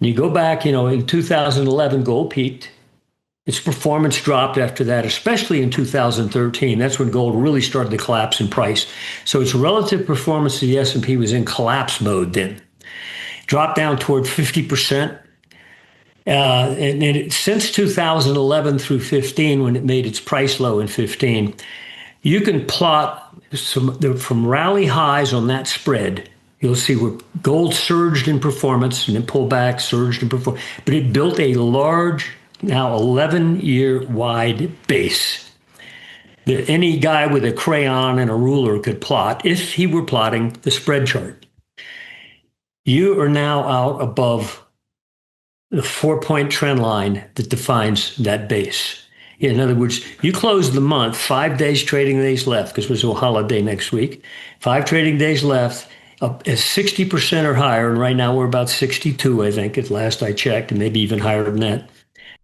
And you go back, in 2011, gold peaked. Its performance dropped after that, especially in 2013. That's when gold really started to collapse in price. So its relative performance to the S&P was in collapse mode then. Dropped down toward 50%. Since 2011 through 15, when it made its price low in 15, you can plot from rally highs on that spread. You'll see where gold surged in performance and then pulled back, surged in performance. But it built a large, now 11-year wide base that any guy with a crayon and a ruler could plot if he were plotting the spread chart. You are now out above the 4-point trend line that defines that base. In other words, you close the month, 5 days trading days left, because there's a holiday next week, 5 trading days left, up at 60% or higher, and right now we're about 62, I think, at last I checked, and maybe even higher than that.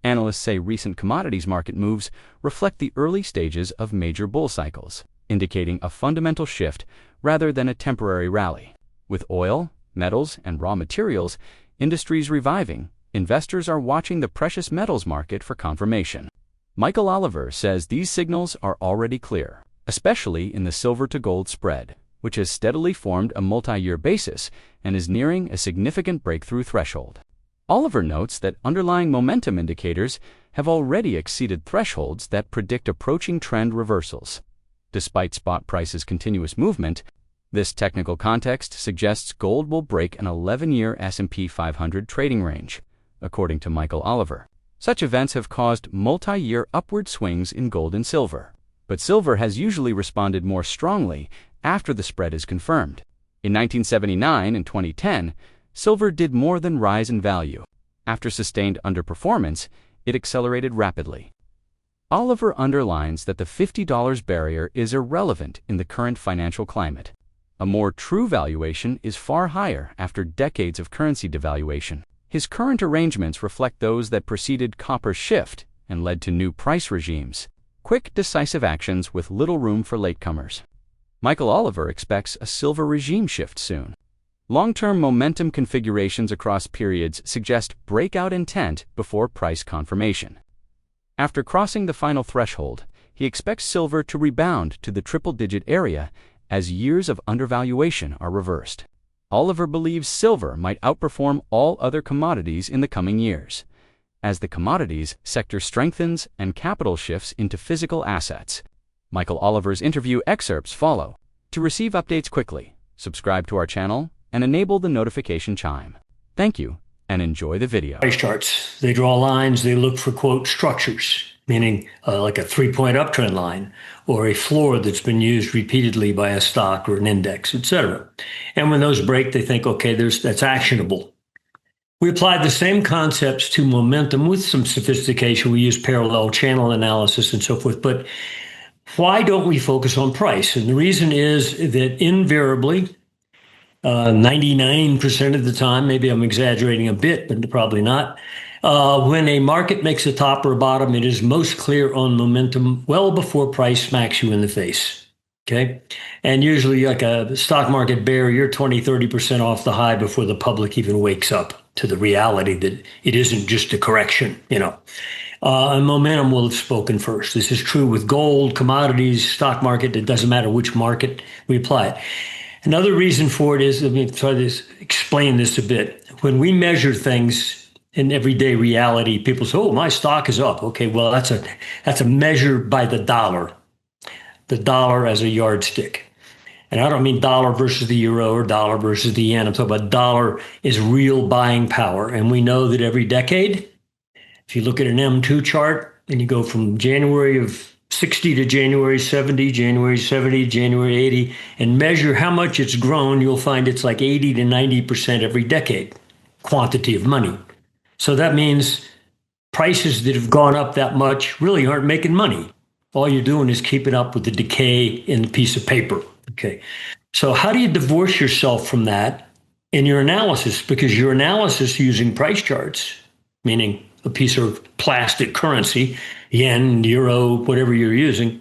Analysts say recent commodities market moves reflect the early stages of major bull cycles, indicating a fundamental shift rather than a temporary rally. With oil, metals, and raw materials industries reviving, investors are watching the precious metals market for confirmation. Michael Oliver says these signals are already clear, especially in the silver to gold spread, which has steadily formed a multi-year basis and is nearing a significant breakthrough threshold. Oliver notes that underlying momentum indicators have already exceeded thresholds that predict approaching trend reversals. Despite spot prices' continuous movement, this technical context suggests gold will break an 11-year S&P 500 trading range, according to Michael Oliver. Such events have caused multi-year upward swings in gold and silver, but silver has usually responded more strongly after the spread is confirmed. In 1979 and 2010, silver did more than rise in value. After sustained underperformance, it accelerated rapidly. Oliver underlines that the $50 barrier is irrelevant in the current financial climate. A more true valuation is far higher after decades of currency devaluation. His current arrangements reflect those that preceded copper's shift and led to new price regimes, quick, decisive actions with little room for latecomers. Michael Oliver expects a silver regime shift soon. Long-term momentum configurations across periods suggest breakout intent before price confirmation. After crossing the final threshold, he expects silver to rebound to the triple-digit area as years of undervaluation are reversed. Oliver believes silver might outperform all other commodities in the coming years, as the commodities sector strengthens and capital shifts into physical assets. Michael Oliver's interview excerpts follow. To receive updates quickly, subscribe to our channel and enable the notification chime. Thank you, and enjoy the video. Price charts, they draw lines, they look for, quote, structures, meaning like a 3-point uptrend line or a floor that's been used repeatedly by a stock or an index, etc. And when those break, they think, okay, that's actionable. We applied the same concepts to momentum with some sophistication. We use parallel channel analysis and so forth. But why don't we focus on price? And the reason is that invariably, 99% of the time, maybe I'm exaggerating a bit, but probably not, when a market makes a top or a bottom, it is most clear on momentum well before price smacks you in the face. Okay. And usually, like a stock market bear, you're 20, 30% off the high before the public even wakes up to the reality that it isn't just a correction, and momentum will have spoken first. This is true with gold, commodities, stock market. It doesn't matter which market we apply it. Another reason for it is, let me try to explain this a bit. When we measure things in everyday reality, people say, oh, my stock is up. Okay, well, that's a measure by the dollar as a yardstick. And I don't mean dollar versus the euro or dollar versus the yen. I'm talking about dollar is real buying power. And we know that every decade, if you look at an M2 chart and you go from January of 60 to January 70, January 70, January 80, and measure how much it's grown, you'll find it's like 80 to 90% every decade, quantity of money. So that means prices that have gone up that much really aren't making money. All you're doing is keeping up with the decay in a piece of paper. Okay. So how do you divorce yourself from that in your analysis? Because your analysis using price charts, meaning a piece of plastic currency, yen, euro, whatever you're using,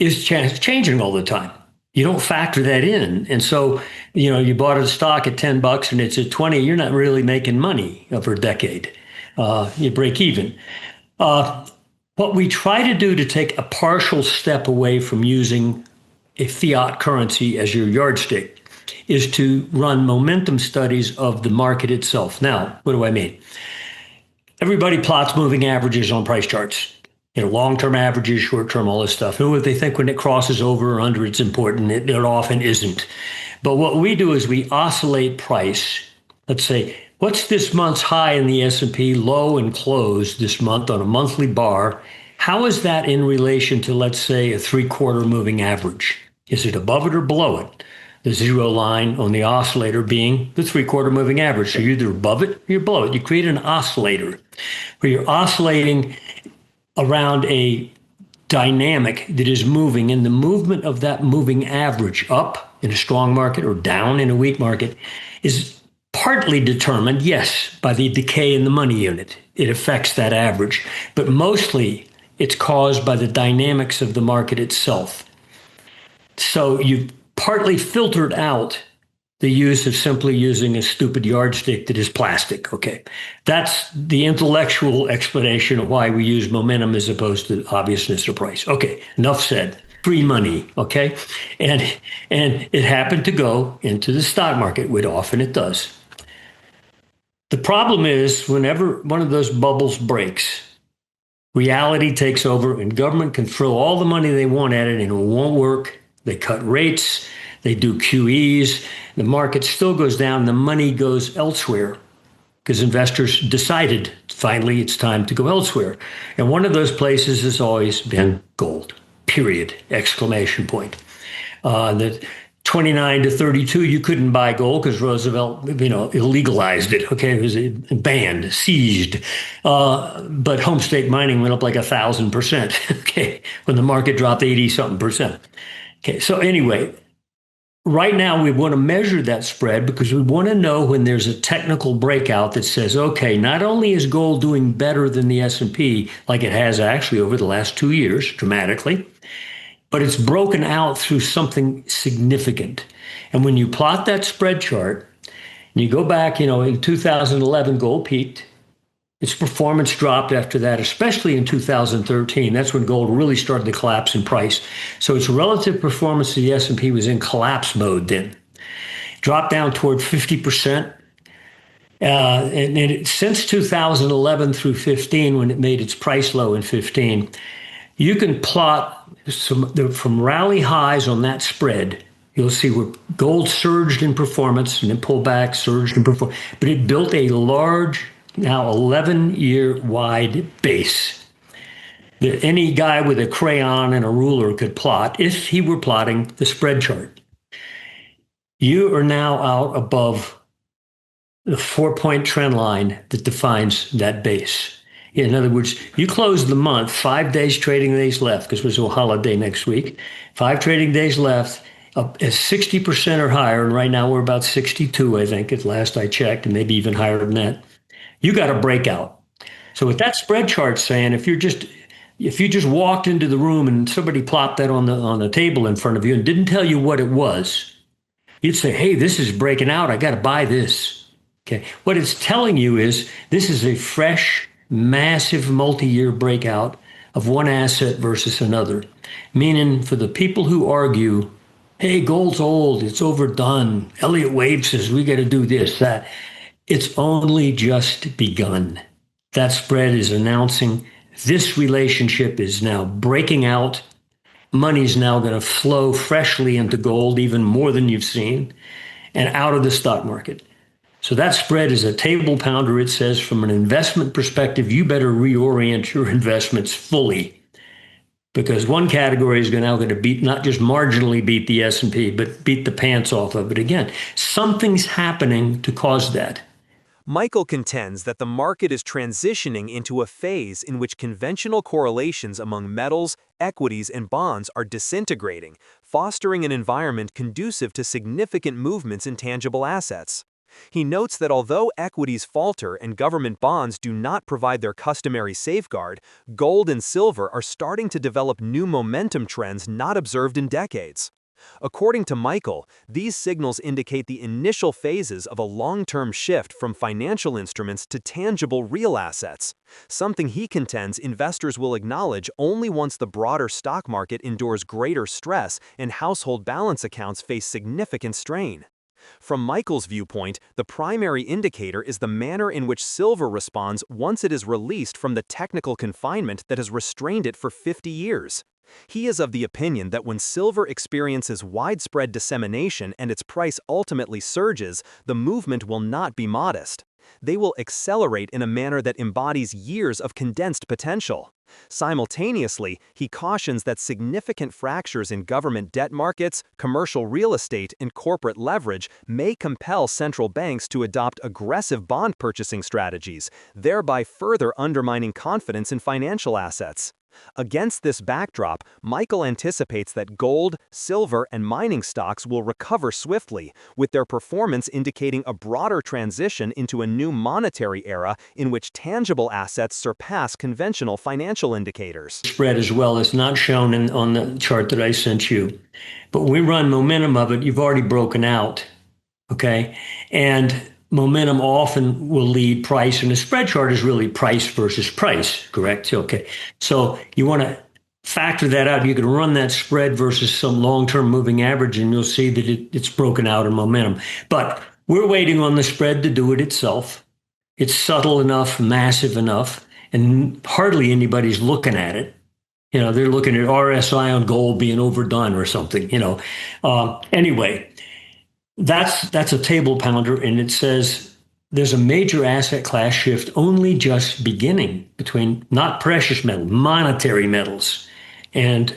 is changing all the time. You don't factor that in. And so, you bought a stock at $10 and it's at 20, you're not really making money over a decade. You break even. Uh, what we try to do to take a partial step away from using a fiat currency as your yardstick is to run momentum studies of the market itself. Now, what do I mean? Everybody plots moving averages on price charts. Long-term averages, short-term, all this stuff. And what they think when it crosses over or under, it's important. It often isn't. But what we do is we oscillate price. Let's say, what's this month's high in the S&P, low and close this month on a monthly bar? How is that in relation to, let's say, a three-quarter moving average? Is it above it or below it? The zero line on the oscillator being the three-quarter moving average. So you're either above it or you're below it. You create an oscillator where you're oscillating around a dynamic that is moving, and the movement of that moving average up in a strong market or down in a weak market is partly determined, yes, by the decay in the money unit. It affects that average, but mostly it's caused by the dynamics of the market itself. So you've partly filtered out the use of simply using a stupid yardstick that is plastic. Okay. That's the intellectual explanation of why we use momentum as opposed to obviousness or price. Okay. Enough said. Free money. Okay. And it happened to go into the stock market, which often it does. The problem is whenever one of those bubbles breaks, reality takes over and government can throw all the money they want at it and it won't work. They cut rates. They do QEs. The market still goes down. The money goes elsewhere because investors decided finally it's time to go elsewhere. And one of those places has always been gold, period, exclamation point. The 29 to 32, you couldn't buy gold because Roosevelt, illegalized it. Okay, it was banned, seized. But home stake mining went up like 1,000%. Okay, when the market dropped 80-something percent. Okay, so anyway, right now we want to measure that spread because we want to know when there's a technical breakout that says, okay, not only is gold doing better than the S&P, like it has actually over the last 2 years dramatically, but it's broken out through something significant. And when you plot that spread chart, and you go back, in 2011, gold peaked. Its performance dropped after that, especially in 2013. That's when gold really started to collapse in price. So its relative performance to the S&P was in collapse mode then. Dropped down toward 50%. Since 2011 through 15, when it made its price low in 15, you can plot from rally highs on that spread. You'll see where gold surged in performance and then pulled back, surged in performance. But it built a large, now 11-year wide base that any guy with a crayon and a ruler could plot if he were plotting the spread chart. You are now out above the 4-point trend line that defines that base. In other words, you close the month, 5 days trading days left, because there's a holiday next week, 5 trading days left, up at 60% or higher. And right now we're about 62, I think, at last I checked, and maybe even higher than that. You got a breakout. So with that spread chart saying, if you just walked into the room and somebody plopped that on the table in front of you and didn't tell you what it was, you'd say, hey, this is breaking out. I got to buy this. Okay. What it's telling you is this is a fresh, massive multi-year breakout of one asset versus another. Meaning for the people who argue, hey, gold's old, it's overdone. Elliott Wave says we got to do this, that. It's only just begun. That spread is announcing this relationship is now breaking out. Money's now going to flow freshly into gold, even more than you've seen, and out of the stock market. So that spread is a table pounder. It says from an investment perspective, you better reorient your investments fully because one category is now going to beat, not just marginally beat the S&P, but beat the pants off of it again. Something's happening to cause that. Michael contends that the market is transitioning into a phase in which conventional correlations among metals, equities, and bonds are disintegrating, fostering an environment conducive to significant movements in tangible assets. He notes that although equities falter and government bonds do not provide their customary safeguard, gold and silver are starting to develop new momentum trends not observed in decades. According to Michael, these signals indicate the initial phases of a long-term shift from financial instruments to tangible real assets, something he contends investors will acknowledge only once the broader stock market endures greater stress and household balance accounts face significant strain. From Michael's viewpoint, the primary indicator is the manner in which silver responds once it is released from the technical confinement that has restrained it for 50 years. He is of the opinion that when silver experiences widespread dissemination and its price ultimately surges, the movement will not be modest. They will accelerate in a manner that embodies years of condensed potential. Simultaneously, he cautions that significant fractures in government debt markets, commercial real estate, and corporate leverage may compel central banks to adopt aggressive bond purchasing strategies, thereby further undermining confidence in financial assets. Against this backdrop, Michael anticipates that gold, silver, and mining stocks will recover swiftly, with their performance indicating a broader transition into a new monetary era in which tangible assets surpass conventional financial indicators. Spread as well is not shown on the chart that I sent you. But when we run momentum of it, you've already broken out, okay? And momentum often will lead price, and the spread chart is really price versus price, correct? Okay. So you want to factor that out. You can run that spread versus some long-term moving average, and you'll see that it's broken out in momentum. But we're waiting on the spread to do it itself. It's subtle enough, massive enough, and hardly anybody's looking at it. You know, they're looking at RSI on gold being overdone or something, you know. Anyway, that's a table pounder, and it says there's a major asset class shift only just beginning between not precious metals, monetary metals, and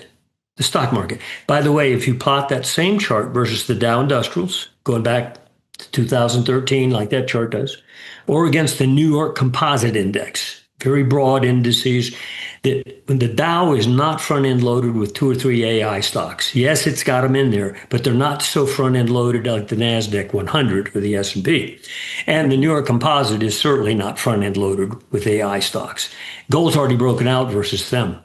the stock market. By the way, if you plot that same chart versus the Dow Industrials, going back to 2013, like that chart does, or against the New York Composite Index, very broad indices, that when the Dow is not front-end loaded with 2 or 3 AI stocks. Yes, it's got them in there, but they're not so front-end loaded like the NASDAQ 100 or the S&P. And the New York Composite is certainly not front-end loaded with AI stocks. Gold's already broken out versus them.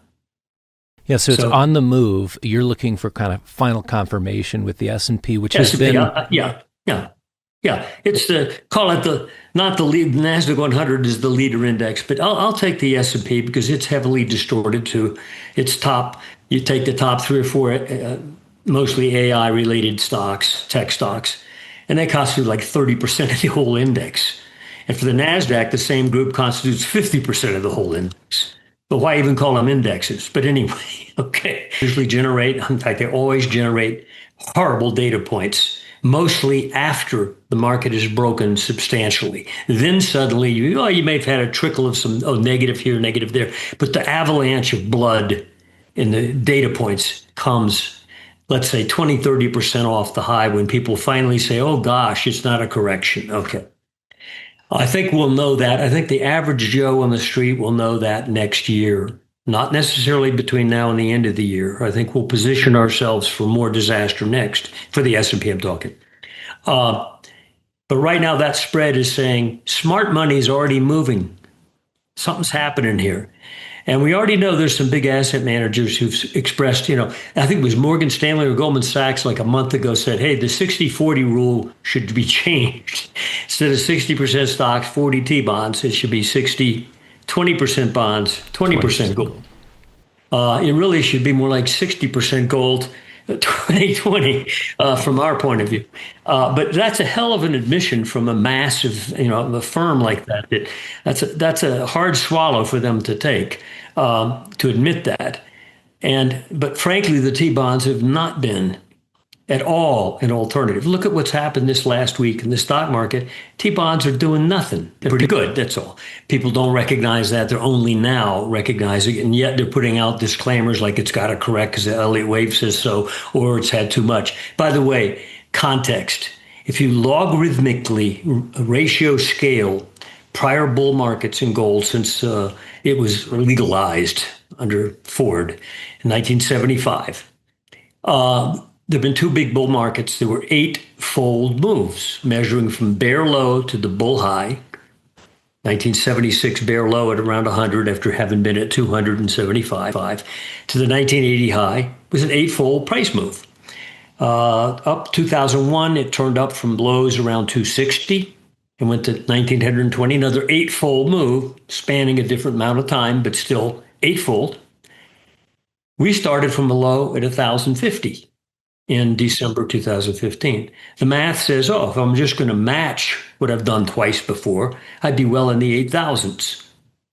Yeah, so it's on the move. You're looking for kind of final confirmation with the S&P, which has been... Yeah, it's not the lead. The NASDAQ 100 is the leader index, but I'll take the S&P because it's heavily distorted to its top. You take the top 3 or 4, mostly AI related stocks, tech stocks, and they constitute like 30% of the whole index. And for the NASDAQ, the same group constitutes 50% of the whole index. But why even call them indexes? But anyway, okay. Usually in fact, they always generate horrible data points, mostly after the market is broken substantially. Then suddenly, you may have had a trickle of some negative here, negative there, but the avalanche of blood in the data points comes, let's say, 20, 30% off the high when people finally say, oh gosh, it's not a correction. Okay. I think we'll know that. I think the average Joe on the street will know that next year, not necessarily between now and the end of the year. I think we'll position ourselves for more disaster next, for the S&P I'm talking. But right now that spread is saying smart money is already moving. Something's happening here. And we already know there's some big asset managers who've expressed, I think it was Morgan Stanley or Goldman Sachs like a month ago said, hey, the 60-40 rule should be changed. Instead of 60% stocks, 40 T-bonds, it should be 20% bonds, 20% gold. It really should be more like 60% gold, 2020 from our point of view. But that's a hell of an admission from a massive, a firm like that. That's a hard swallow for them to take, to admit that. But frankly, the T-bonds have not been at all an alternative. Look at what's happened this last week in the stock market. T-bonds are doing nothing. They're pretty good, that's all. People don't recognize that. They're only now recognizing it, and yet they're putting out disclaimers like it's got to correct because the Elliott wave says so, or it's had too much. By the way, context. If you logarithmically ratio scale prior bull markets in gold since it was legalized under Ford in 1975, there have been 2 big bull markets. There were 8-fold moves, measuring from bear low to the bull high. 1976 bear low at around 100 after having been at 275. To the 1980 high was an 8-fold price move. Up 2001, it turned up from lows around 260 and went to 1920, another eightfold move, spanning a different amount of time, but still eightfold. We started from a low at 1,050 in December 2015. The math says, oh, if I'm just going to match what I've done twice before, I'd be well in the 8,000s.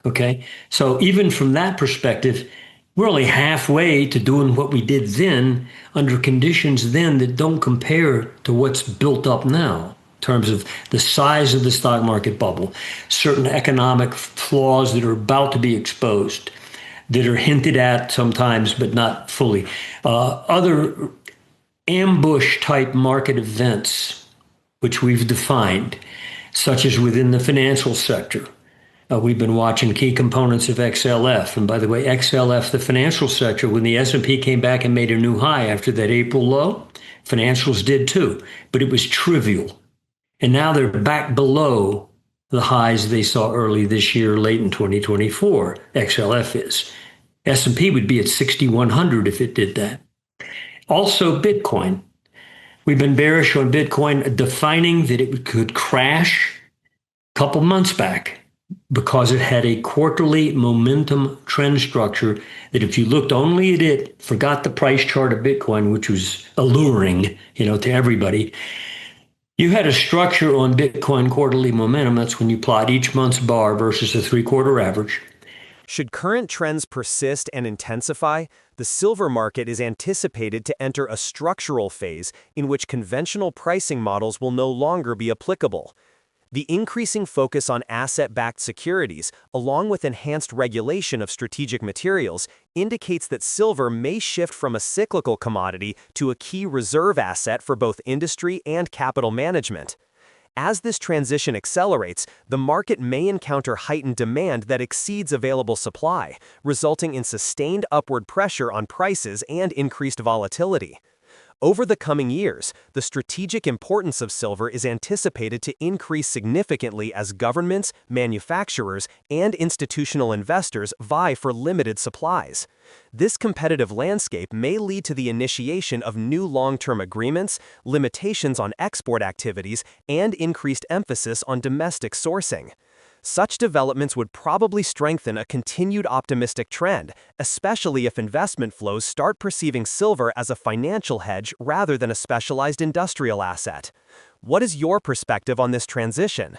Okay. So even from that perspective, we're only halfway to doing what we did then under conditions then that don't compare to what's built up now in terms of the size of the stock market bubble, certain economic flaws that are about to be exposed, that are hinted at sometimes, but not fully. Other ambush type market events, which we've defined, such as within the financial sector. We've been watching key components of XLF. And by the way, XLF, the financial sector, when the S&P came back and made a new high after that April low, financials did too, but it was trivial. And now they're back below the highs they saw early this year, late in 2024, XLF is. S&P would be at 6,100 if it did that. Also, Bitcoin. We've been bearish on Bitcoin, defining that it could crash a couple months back because it had a quarterly momentum trend structure that if you looked only at it, forgot the price chart of Bitcoin, which was alluring, to everybody, you had a structure on Bitcoin quarterly momentum. That's when you plot each month's bar versus the 3-quarter average. Should current trends persist and intensify, the silver market is anticipated to enter a structural phase in which conventional pricing models will no longer be applicable. The increasing focus on asset-backed securities, along with enhanced regulation of strategic materials, indicates that silver may shift from a cyclical commodity to a key reserve asset for both industry and capital management. As this transition accelerates, the market may encounter heightened demand that exceeds available supply, resulting in sustained upward pressure on prices and increased volatility. Over the coming years, the strategic importance of silver is anticipated to increase significantly as governments, manufacturers, and institutional investors vie for limited supplies. This competitive landscape may lead to the initiation of new long-term agreements, limitations on export activities, and increased emphasis on domestic sourcing. Such developments would probably strengthen a continued optimistic trend, especially if investment flows start perceiving silver as a financial hedge rather than a specialized industrial asset. What is your perspective on this transition?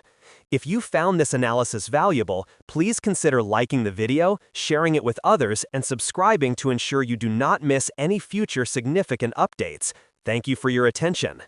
If you found this analysis valuable, please consider liking the video, sharing it with others, and subscribing to ensure you do not miss any future significant updates. Thank you for your attention.